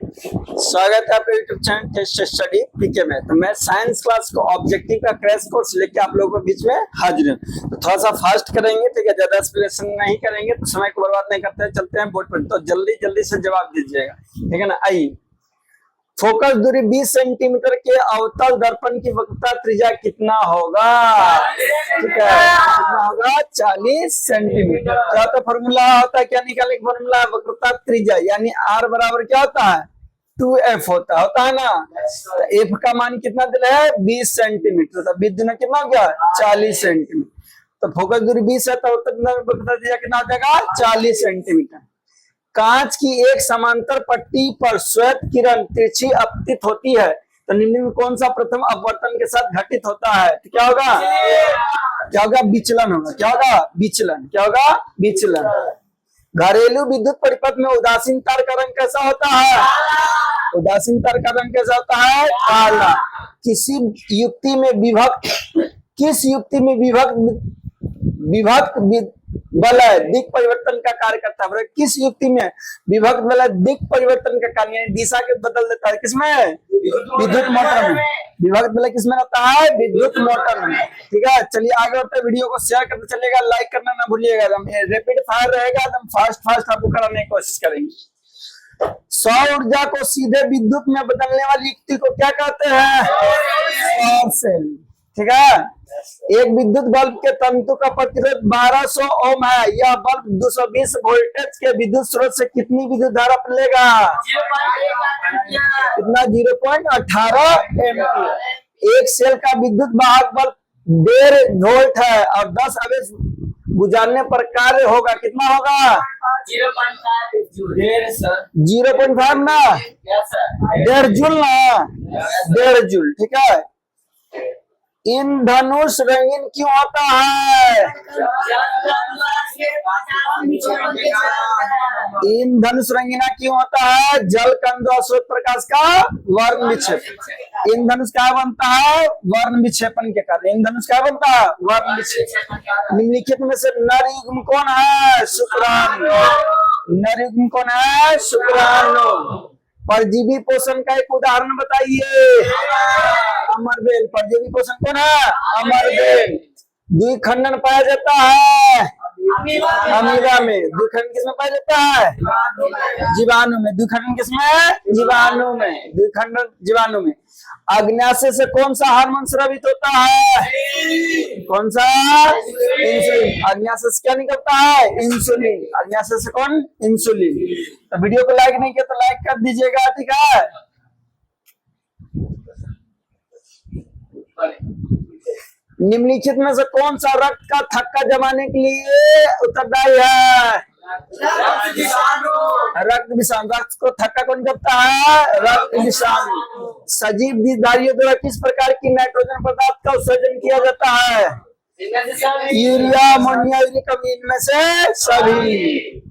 स्वागत है आपके यूट्यूब चैनल टेस्ट स्टडी पीके में। तो मैं साइंस क्लास को ऑब्जेक्टिव का क्रैश कोर्स लेके आप लोगों के बीच में हाजिर हूँ। तो थोड़ा सा फास्ट करेंगे, ठीक है, ज्यादा एक्सप्लेनेशन नहीं करेंगे, तो समय को बर्बाद नहीं करते हैं, चलते हैं बोर्ड पर। तो जल्दी जल्दी से जवाब दीजिएगा, ठीक है ना। आइए, फोकस दूरी 20 सेंटीमीटर के अवतल दर्पण की वक्रता त्रिज्या कितना होगा? ठीक है, कितना होगा? 40 सेंटीमीटर। क्या तो फॉर्मूला होता है, क्या निकालने का फॉर्मूला? वक्रता त्रिज्या यानी आर बराबर क्या होता है? 2f होता है ना। तो f का मान कितना दिया है? 20 सेंटीमीटर। तो 20 दुना कितना हो गया? 40 सेंटीमीटर। तो फोकस दूरी 20 है, तो वक्रता त्रिज्या कितना हो जाएगा? 40 सेंटीमीटर। कांच की एक समांतर पट्टी पर श्वेत किरण तिरछी अपतित होती है, तो निम्न में कौन सा प्रथम अपवर्तन के साथ घटित होता है? तो क्या होगा? क्या होगा? विचलन होगा। क्या होगा? विचलन। क्या होगा? विचलन। घरेलू विद्युत परिपथ में उदासीन तार का रंग कैसा होता है? उदासीन तार का रंग कैसा होता है? काला। किस युक्ति में विभक्त वलय दिक परिवर्तन का कार्य करता है? किस युक्ति में विभक्त वलय दिक परिवर्तन का कार्य यानी दिशा के बदल देता है? किसमें? विद्युत मोटर में। विभक्त वलय किसमें रहता है? विद्युत मोटर में। ठीक है, चलिए आगे बढ़ते हैं। वीडियो को शेयर करते चलिएगा, लाइक करना ना भूलिएगा। रैपिड फायर रहेगा, एकदम फास्ट आपको कराने की कोशिश करेंगे। सौर ऊर्जा को सीधे विद्युत में बदलने वाली युक्ति को क्या कहते हैं? सौर सेल। ठीक है, एक विद्युत बल्ब के तंतु का प्रतिरोध 1200 ओम है। यह बल्ब 220 वोल्टेज के विद्युत स्रोत से कितनी विद्युत धारा लेगा? कितना? 0.18 एम्पीयर। एक सेल का विद्युत वाहक बल्ब 1.5 वोल्ट है और 10 आवेश गुजारने पर कार्य होगा। कितना होगा? 0.5 ना, 1.5 जूल ना, 1.5 जूल। ठीक है, इंद्रधनुष रंगीन क्यों होता है? इंद्रधनुष रंगीना क्यों होता है? जल कण द्वारा स्रोत प्रकाश का वर्ण विक्षेपण। इंद्रधनुष क्या बनता है? वर्ण विक्षेपण के कारण। इंद्रधनुष क्या बनता है? वर्ण विक्षेपण। निम्नलिखित में से नर युग्म कौन है? शुक्राणु। नर युग्म कौन है? शुक्राणु। परजीवी पोषण का एक उदाहरण बताइए। अमरबेल। परजीवी पोषण कौन है? अमरबेल। द्विखंडन पाया जाता है अमीबा में। द्विखंडन किसमें पाया जाता है? जीवाणु में। द्विखंडन किसमें? जीवाणु में। द्विखंडन जीवाणु में। अग्न्याशय से कौन सा हार्मोन स्रावित होता है? कौन सा? इंसुलिन। अग्न्याशय से क्या निकलता है? इंसुलिन। अग्न्याशय से कौन? इंसुलिन। तो वीडियो को लाइक नहीं किया तो लाइक कर दीजिएगा, ठीक है। निम्नलिखित में से कौन सा रक्त का थक्का जमाने के लिए उत्तरदायी है? रक्त विषाणु। रक्त को थक्का कौन करता है? रक्त विषाणु। सजीव द्विधारियों द्वारा किस प्रकार की नाइट्रोजन पदार्थ का उत्सर्जन किया जाता है? यूरिया, अमोनिया, यूरिक अम्ल। इनमें से सभी।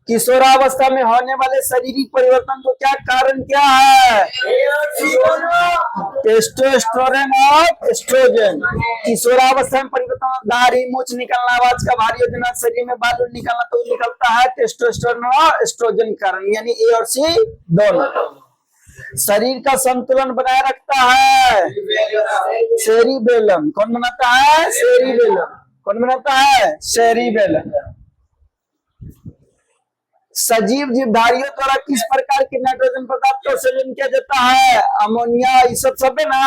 किशोरावस्था में होने वाले शारीरिक परिवर्तन को क्या कारण क्या है? टेस्टोस्टेरोन और एस्ट्रोजन। किशोरावस्था में परिवर्तन, दाढ़ी, मूंछ निकलना, आवाज का भारी होना, शरीर में बाल निकलना, तो निकलता है टेस्टोस्टेरोन और एस्ट्रोजन कारण, यानी ए और सी दोनों। शरीर का संतुलन बनाए रखता है सेरिबेलम। कौन बनाता है? सेरिबेलम। कौन बनाता है? सेरिबेलम। सजीव जीवधारियों द्वारा किस प्रकार के नाइट्रोजन पदार्थ का उत्सर्जन किया जाता है? अमोनिया, ये सब है ना।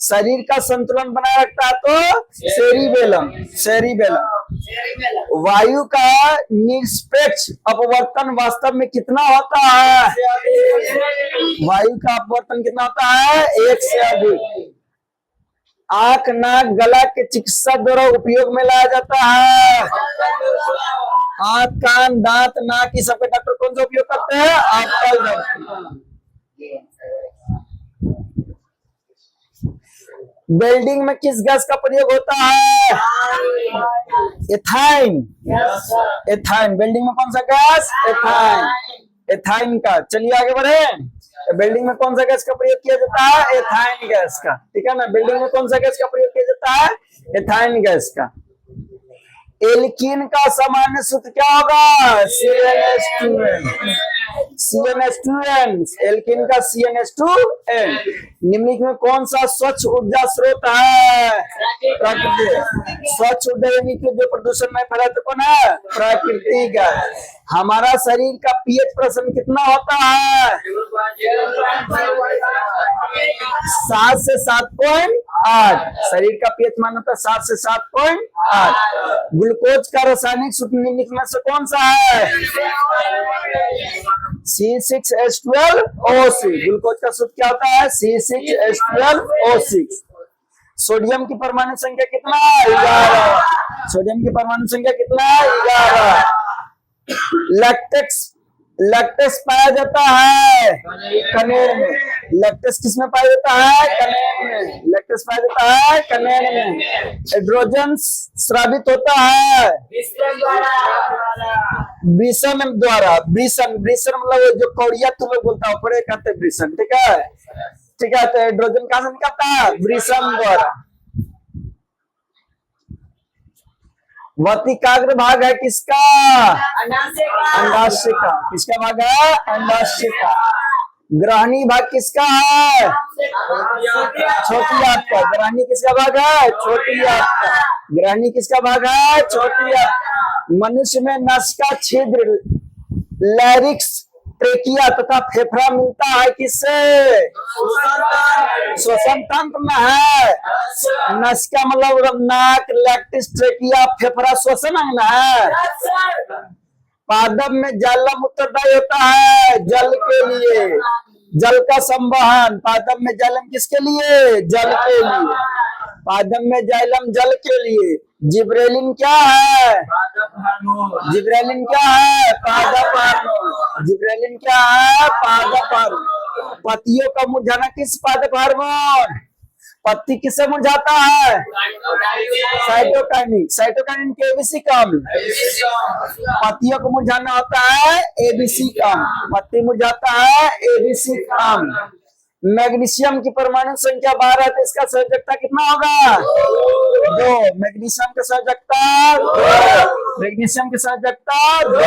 शरीर का संतुलन बनाए रखता है तो सेरिबेलम। सेरिबेलम। वायु का निष्पेक्ष अपवर्तन वास्तव में कितना होता है? वायु का अपवर्तन कितना होता है? 1 से अधिक। आंख, नाक, गला के चिकित्सा द्वारा उपयोग में लाया जाता है। आंख, कान, दांत, नाक, ये सबके डॉक्टर कौन सा उपयोग करते हैं? Apple doctor. वेल्डिंग में किस गैस का प्रयोग होता है? एथाइन। एथाइन। वेल्डिंग में कौन सा गैस? एथाइन। एथाइन का। चलिए आगे बढ़े। बिल्डिंग में कौन सा गैस का प्रयोग किया जाता है? एथाइन गैस का। ठीक है ना। बिल्डिंग में कौन सा गैस का प्रयोग किया जाता है? एथाइन गैस का। एल्कीन का सामान्य सूत्र क्या होगा? CnH2n। CnH2n, एल्कीन का CnH2n। निम्नलिखित में कौन सा स्वच्छ ऊर्जा स्रोत है? प्राकृतिक। स्वच्छ ऊर्जा यानी कि जो प्रदूषण में फैला तो कौन है? प्राकृतिक है। हमारा शरीर का पीएच प्रश्न कितना होता है? 7 से 7.8। शरीर का पीएच मान होता है 7 से 7.8। ग्लूकोज का रासायनिक सूत्र निम्नलिखित में से कौन सा है? C6H12O6। ग्लूकोज का सूत्र क्या होता है? C6H12O6। सोडियम की परमाणु संख्या कितना है? 11। सोडियम की परमाणु संख्या कितना है? 11। लैक्टेस पाया जाता है कनेर में। लैक्टेस किसमें पाया जाता है? कनेर में। लैक्टेस पाया जाता है कनेर में। हाइड्रोजन स्रावित होता है ब्रिसन द्वारा। ब्रिसन मतलब जो कौड़िया तुम लोग बोलता हो, पढ़े कहते हैं ब्रिसन। ठीक है, ठीक है। तो हाइड्रोजन कहां से निकलता है? ब्रिसन द्वारा। वर्तिकाग्र भाग है किसका? अंडाशय का। किसका भाग है? अंडाशय का। ग्रहणी भाग किसका है? छोटी आंत का। ग्रहणी किसका भाग है? छोटी आंत का। ग्रहणी किसका भाग है? छोटी आंत। मनुष्य में नस का छिद्र लैरिक्स, ट्रेकिया तथा फेफड़ा मिलता है किससे? श्वसन तंत्र में है। नस का मतलब नाक, लैक्टिस, ट्रेकिया, फेफड़ा श्वसन अंग है। पादप में जाइलम उत्तरदायी होता है जल के लिए, जल का संवहन। पादप में जाइलम किसके लिए? जल के लिए। पादप में जाइलम जल के लिए। जिब्रेलिन क्या है? जिब्रेलिन क्या है? पादप हार्मोन। जिब्रेलिन क्या है? पादप हार्मोन। पत्तियों का मुरझाना किस पादप हार्मोन? पत्ती किससे मुरझाता है? साइटोकाइनिन। साइटोकाइनिन के एबीसी का अम्ल। पत्तियों को मुरझाना होता है एबीसी का अम्ल। पत्ती मुरझाता है एबीसी का अम्ल। मैग्नीशियम की परमाणु संख्या 12 है, तो इसका संयोजकता कितना होगा? 2। मैग्नीशियम का संयोजकता 2। मैग्नीशियम की संयोजकता 2।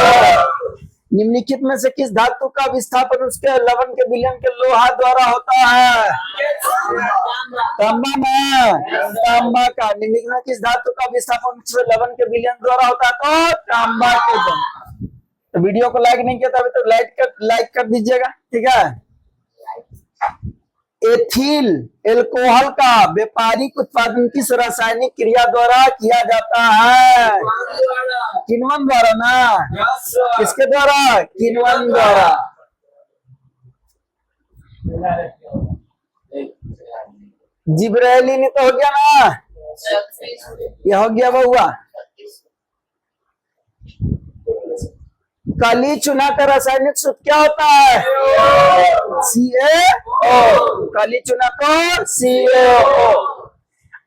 निम्नलिखित में से किस धातु का विस्थापन उसके लवण के विलयन के लोहा द्वारा होता है? तांबा में। तांबा का। निम्नलिखित में किस धातु का विस्थापन उसके लवण के विलयन द्वारा होता है? तो तांबा के द्वारा। तो वीडियो को लाइक नहीं किया तो अभी तो लाइक कर दीजिएगा। ठीक है। एथिल एल्कोहल का व्यापारिक उत्पादन किस रासायनिक क्रिया द्वारा किया जाता है? किण्वन द्वारा ना? किसके द्वारा? किण्वन द्वारा। जिब्रेलिन तो हो गया ना? ये हो गया बहुआ। काली चूना का रासायनिक सूत्र क्या होता है? CaO। काली चूना को CaO।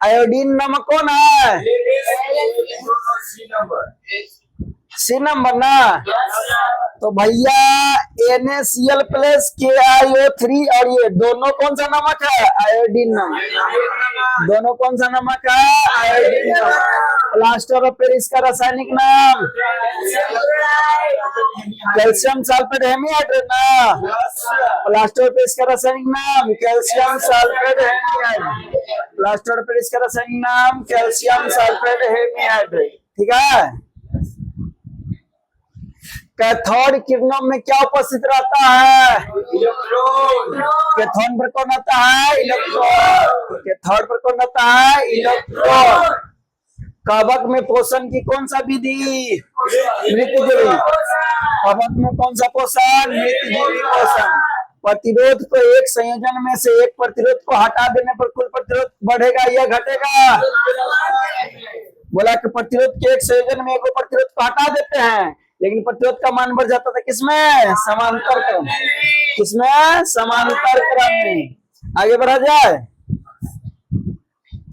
आयोडीन नमक कौन है? C नंबर ना? तो भैया NaCl प्लस KiO3 और ये दोनों कौन सा नमक है? आयोडीन नमक। दोनों कौन सा नमक है? आयोडीन नमक। प्लास्टर ऑफ पेरिस का रासायनिक नाम? कैल्शियम सल्फेट हेमीहाइड्रेट ना? प्लास्टर ऑफ पेरिस का रासायनिक नाम? Calcium sulphate hemihydrate. Plaster of Paris का रासायनिक नाम? Calcium sulphate hemihydrate. ठीक है। कैथोड किरणों में क्या उपस्थित रहता है? इलेक्ट्रॉन। कैथोड पर कौन होता है? इलेक्ट्रॉन। कैथोड पर कौन होता है? इलेक्ट्रॉन। कवक में पोषण की कौन सा विधि? मृतजीवी। कवक में कौन सा पोषण? मृतजीवी पोषण। प्रतिरोध को एक संयोजन में से एक प्रतिरोध को हटा देने पर कुल प्रतिरोध बढ़ेगा या घटेगा? बोला कि प्रतिरोध के एक संयोजन में एक प्रतिरोध को हटा देते हैं, लेकिन प्रतिरोध का मान बढ़ जाता था किसमें? समांतर क्रम। किसमें? समांतर क्रम में। आगे बढ़ा जाए।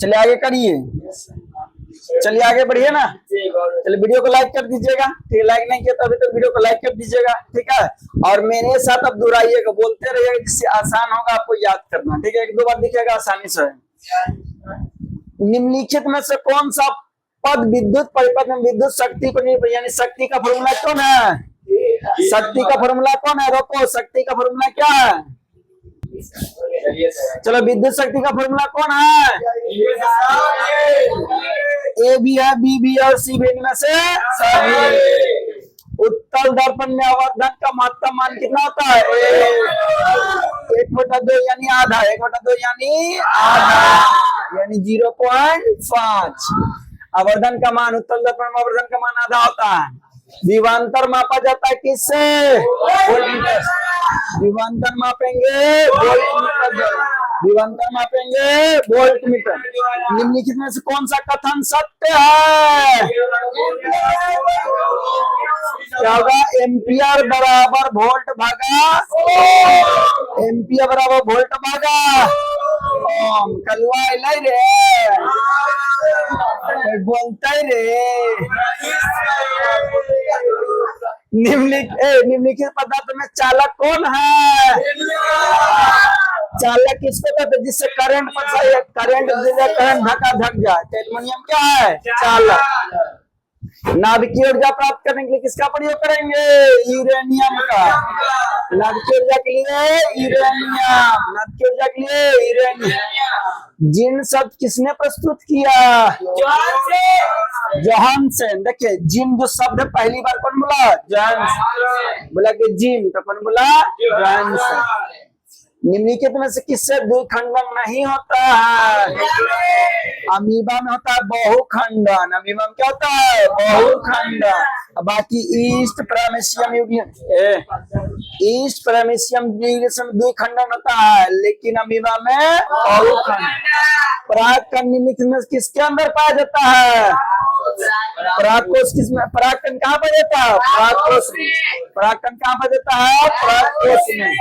चलिए आगे करिए। चलिए आगे बढ़िए ना। चलिए वीडियो को लाइक कर दीजिएगा। ठीक है। लाइक नहीं किया तो अभी तो वीडियो को लाइक कर दीजिएगा। ठीक है। और मेरे साथ अब दोहराइएगा, बोलते रहिएगा, जिससे आसान होगा आपको याद करना। ठीक है। 1-2 बार दिखेगा आसानी से। निम्नलिखित में से कौन सा पद विद्युत परिपथ में विद्युत शक्ति को यानी शक्ति का फॉर्मूला कौन है? शक्ति का फॉर्मूला कौन है? रोको, शक्ति का फॉर्मूला क्या है? चलो, विद्युत शक्ति का फॉर्मूला कौन है? ए भी है, बी भी है और सी भी, इनमें से सभी। उत्तल दर्पण में आवर्धन का महत्तम मान कितना होता है? 1/2 यानी आधा, 1/2 यानी आधा, यानी 0.5। आवर्धन का मान, उत्तल दर्पण में आवर्धन का मान आधा होता है। विभवांतर मापा जाता है किससे? वोल्टमीटर। विभवांतर मापेंगे वोल्टमीटर, विभवांतर मापेंगे वोल्टमीटर। निम्नलिखित में से कौन सा कथन सत्य है? क्या होगा? एम्पियर बराबर वोल्ट भागा, एम्पियर बराबर वोल्ट भागा ओम। कलवा लै रे, बोलता रे। निम्नलिखित पदार्थ में चालक कौन है? चालक किसको कहते हैं? जिससे करंट करंट धक्का धक जाए, तो एल्युमिनियम क्या है? चालक। नाभिकीय ऊर्जा प्राप्त करने के लिए किसका प्रयोग करेंगे? यूरेनियम का। नाभिकीय ऊर्जा के लिए यूरेनियम, नाभिकीय ऊर्जा के लिए यूरेनियम। जिन शब्द किसने प्रस्तुत किया? जोहानसन। देखिए, जिन जो शब्द पहली बार कौन बोला? जोहानसन। बोला कि जिन, तो कौन बोला? जोहानसन। निम्नलिखित में से किससे द्विखंडन नहीं होता है? अमीबा में होता है बहुखंडन। अमीबा में क्या होता है? बहुखंडन। बाकी ईस्ट प्राइमेशियम ईस्ट प्राइमेशियम द्विखंडन होता है, लेकिन अमीबा में बहुखंडन। परागकण निम्नलिखित में किसके अंदर पाया जाता है? परागकोश। किसमें? परागकण कहाँ पाया जाता है? परागकोश में। परागकण कहाँ पाया जाता है? परागकोश में।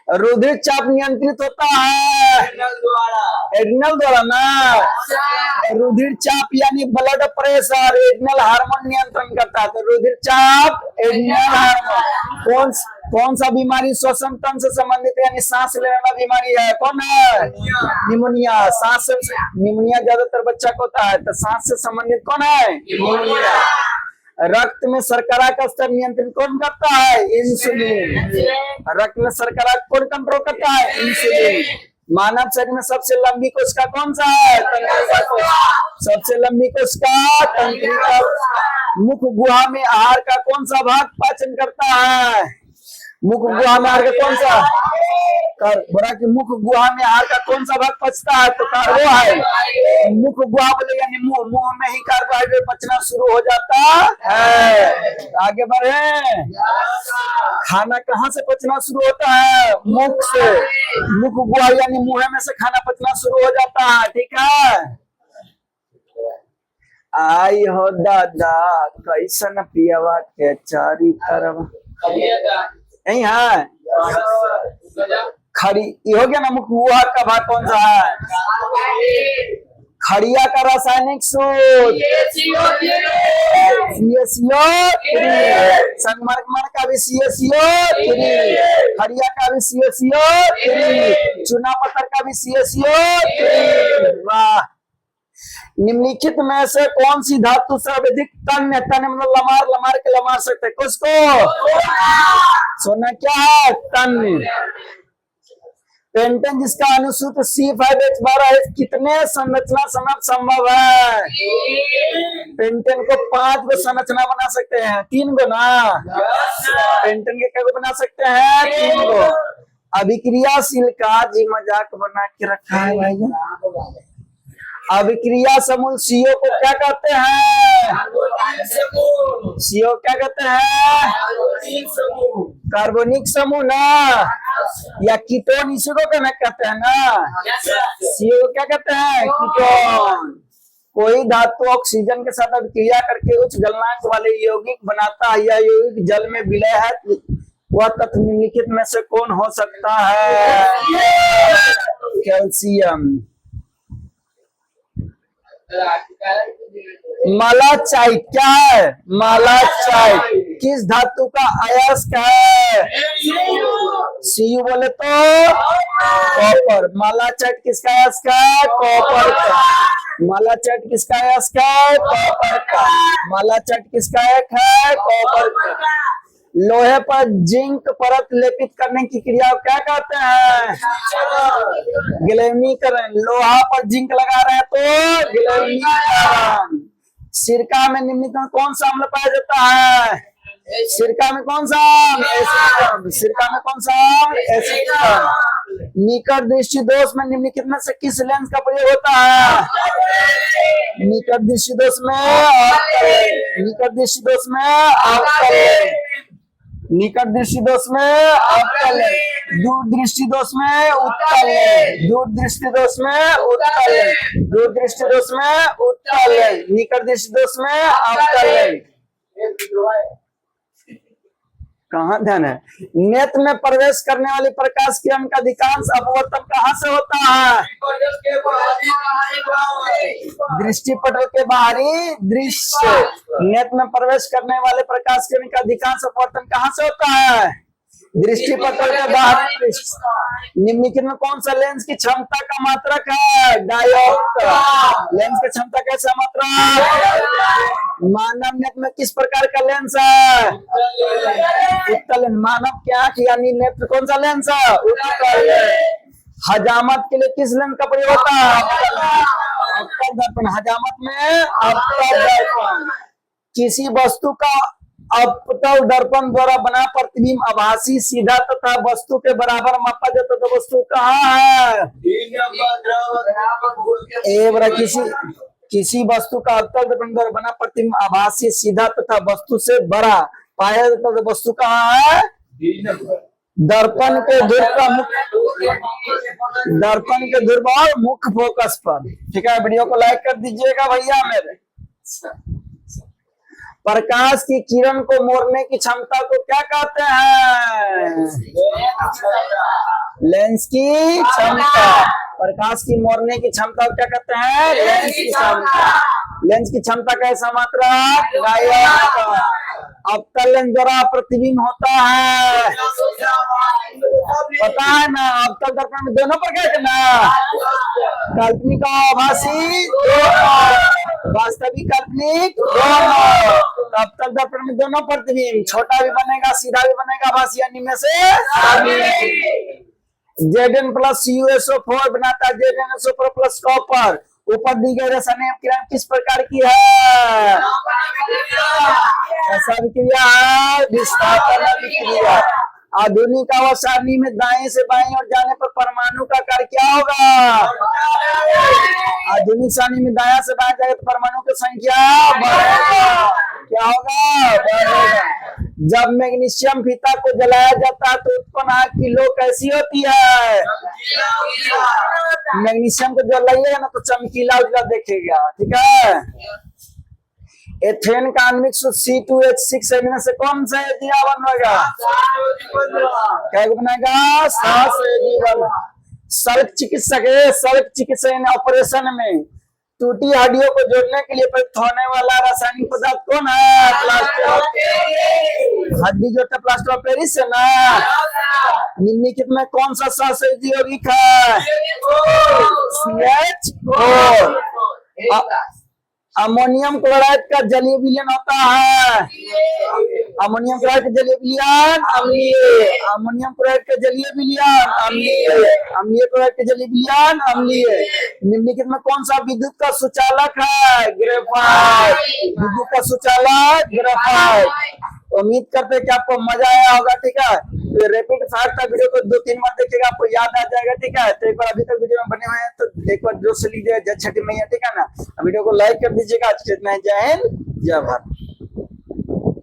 रुधिर चाप नियंत्रित होता है एड्रिनल द्वारा ना। रुधिर चाप यानी ब्लड प्रेशर एड्रिनल हार्मोन नियंत्रण करता है। तो रुधिर चाप, एड्रिनल हार्मोन। कौन सा बीमारी श्वसन तंत्र से संबंधित है, यानी सांस लेने वाला बीमारी है? कौन है? निमोनिया। सांस से निमोनिया ज्यादातर बच्चा को होता है, तो सांस से संबंधित कौन है? निमोनिया। रक्त में शर्करा का स्तर नियंत्रित कौन करता है? इंसुलिन। रक्त में शर्करा कौन कंट्रोल करता है? इंसुलिन। मानव शरीर में सबसे लंबी कोशिका कौन सा है? तंत्रिका कोशिका। सबसे लंबी कोशिका तंत्रिका। मुख गुहा में आहार का कौन सा भाग पाचन करता है? मुख गुहा में आहार का कौन सा? बोला कि मुख गुहा में आहार का कौन सा भाग पचता है? तो वो है मुख गुहा, बोले यानी मुंह। मुंह में ही कार्बोहाइड्रेट पचना शुरू हो जाता है। आगे बढ़े। खाना कहाँ से पचना शुरू होता है? मुख से। मुख गुहा यानी मुंह में से खाना पचना शुरू हो जाता है। ठीक है। आई हो दादा कैसन पियावा के चारी तरफ यही है। खड़ी ये हो गया ना। मुख गुहा का भाग कौन सा है? खड़िया का रासायनिक सूत्र CaCO3। संगमरमर का भी CaCO3। खड़िया का भी CaCO3। चूना पत्थर का भी CaCO3। वाह। निम्नलिखित में से कौन सी धातु सर्वाधिक तन्य, तन्य मतलब लमार, लमार के लमार सकते किसको? सोना क्या है? तन्य। पेंटेन जिसका अनुसूत्र C5H12 कितने संरचना संभव है? पेंटेन को 5 गो संरचना बना सकते हैं। 3 गो ना। पेंटेन के क्या बना सकते हैं? 3 गो। अभिक्रियाशील का जी मजाक बना के रखा है भाई। अभिक्रिया समूह CO को क्या कहते हैं? CO क्या कहते हैं? कार्बोनिक समूह ना, या कीटोन, इसी को कहते हैं ना। CO को क्या कहते हैं? कीटोन। कोई धातु ऑक्सीजन के साथ अभिक्रिया करके उच्च गलनांक वाले यौगिक बनाता है, या यौगिक जल में विलय है, वह तत्व निम्नलिखित में से कौन हो सकता है? कैल्शियम। मालाचाइट क्या है? मालाचाइट। किस धातु का अयस्क है? Cu बोले तो कॉपर। मालाचट किसका है? इसका कॉपर का। मालाचट किसका है? इसका कॉपर का। मालाचट किसका है? कॉपर का। लोहे पर जिंक परत लेपित करने की क्रिया को क्या कहते हैं? गैल्वेनीकरण। लोहा पर जिंक लगा रहे हैं तो गैल्वेनीकरण। सिरका में निम्नलिखित में कौन सा अम्ल पाया जाता है? सिरका में कौन सा? एसिड। सिरका में कौन सा? एसिड। निकट दृष्टि दोष में निम्नलिखित में से किस लेंस का प्रयोग होता है? निकट दृष्टि दोष में निकट दृष्टि दोष में अवतल। निकट दृष्टि दोष में अवतल। दूर दृष्टि दोष में उत्तल। दूर दृष्टि दोष में उत्तल। दूर दृष्टि दोष में उत्तल। निकट दृष्टि दोष में अवतल। कहाँ ध्यान है? नेत्र में प्रवेश करने वाली प्रकाश किरण का अधिकांश अपवर्तन कहाँ से होता है? दृष्टि पटल के बाहरी दृश्य। नेत्र में प्रवेश करने वाले प्रकाश किरण का अधिकांश अपवर्तन कहाँ से होता है? दृष्टि पटल के बाहरी दृश्य। निम्नलिखित में कौन सा लेंस की क्षमता का मात्रक है? डायोप्टर। लेंस की क्षमता कैसा मात्रक? मानव नेत्र में किस प्रकार का लेंस है? उत्तल लेंस। मानव की आंख यानी नेत्र कौन सा लेंस है? उत्तल। हजामत के लिए किस लेंस का प्रयोग होता है? अवतल दर्पण। हजामत में अवतल दर्पण। किसी वस्तु का अवतल दर्पण द्वारा बना प्रतिबिंब आभासी सीधा तथा वस्तु के बराबर मापा जाता तो वस्तु कहाँ है? किसी वस्तु का अवतल दर्पण द्वारा बना प्रतिबिंब आभासी सीधा तथा वस्तु से बड़ा पाया जाता तो वस्तु कहाँ है? दर्पण के ध्रुव और मुख्य फोकस पर। ठीक है, वीडियो को लाइक कर दीजिएगा भैया मेरे। प्रकाश की किरण को मोड़ने की क्षमता को क्या कहते हैं? लेंस की क्षमता। प्रकाश की मोड़ने की क्षमता को क्या कहते हैं? लेंस की क्षमता। लेंस की क्षमता कैसा मात्रा? डायोप्टर। अवतल लेंस द्वारा प्रतिबिंब होता है, पता है ना? अवतल दर्पण में दोनों प्रकार के ना, काल्पनिक और आभासी, वास्तविक काल्पनिक दोनों। अवतल दर्पण में दोनों प्रतिबिंब, छोटा भी बनेगा सीधा भी बनेगा, आभासी यानी में से Zn प्लस USO4 बनाता है ZnSO4 प्लस कॉपर। ऊपर दी गई रासायनिक क्रिया किस प्रकार की है? ऐसा विक्रिया है विस्थापन विक्रिया। आधुनिक आवर्त सारणी में दाएं से बाएं और जाने पर परमाणु का कार्य क्या होगा? आधुनिक सारणी में दाएं से बाएं जाए तो परमाणु की संख्या बढ़ेगा। क्या होगा? बढ़ेगा। जब मैग्नीशियम फीता को जलाया जाता है तो उत्पन्न आग की लौ कैसी होती है? मैग्नीशियम को जलाइएगा ना तो चमकीला उजला देखेगा। ठीक है। एथेन का आणविक सूत्र C2H6 इनमें से कौन सा दिया बनेगा? क्या बनेगा? शल्य चिकित्सक ऑपरेशन में टूटी हड्डियों को जोड़ने के लिए प्रयुक्त होने वाला रासायनिक पदार्थ कौन है? प्लास्टर। हड्डी जोड़ते प्लास्टर ऑफ पेरिस है ना। निम्नलिखित में कौन सा सहसंयोजी यौगिक है? CH4। अमोनियम क्लोराइड का जलीय विलयन होता है। अमोनियम क्लोराइड का जलीय विलयन अम्लीय। अमोनियम क्लोराइड का जलीय विलयन अम्लीय। अम्लीय क्लोराइड का जलीय विलयन अम्लीय। निम्नलिखित में कौन सा विद्युत का सुचालक है? ग्रेफाइट। विद्युत का सुचालक ग्रेफाइट। उम्मीद करते हैं कि आपको मजा आया होगा। ठीक है, तो रैपिड फायर था वीडियो को 2-3 बार देखिएगा, आपको याद आ जाएगा। ठीक है, तो एक बार अभी तक वीडियो में बने हुए हैं तो एक बार जोर से लीजिए जय छठी मैया। ठीक है ना, वीडियो को लाइक कर दीजिएगा। आज के इतना ही, जय हिंद जय भारत।